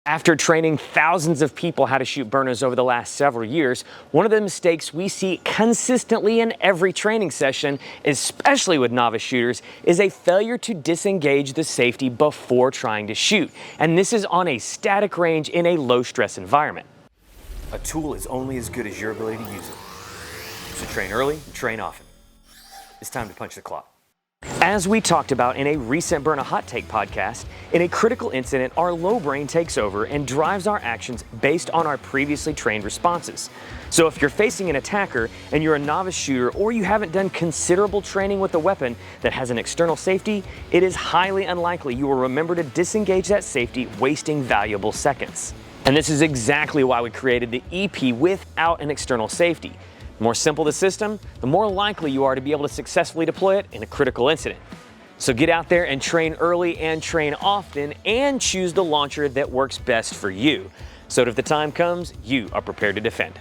After training thousands of people how to shoot Byrnas over the last several years, one of the mistakes we see consistently in every training session, especially with novice shooters, is a failure to disengage the safety before trying to shoot. And this is on a static range in a low-stress environment. A tool is only as good as your ability to use it. So train early and train often. It's time to punch the clock. As we talked about in a recent Byrna Hot Take podcast, in a critical incident, our low brain takes over and drives our actions based on our previously trained responses. So if you're facing an attacker and you're a novice shooter, or you haven't done considerable training with a weapon that has an external safety, it is highly unlikely you will remember to disengage that safety, wasting valuable seconds. And this is exactly why we created the EP without an external safety. The more simple the system, the more likely you are to be able to successfully deploy it in a critical incident. So get out there and train early and train often, and choose the launcher that works best for you, so that if the time comes, you are prepared to defend.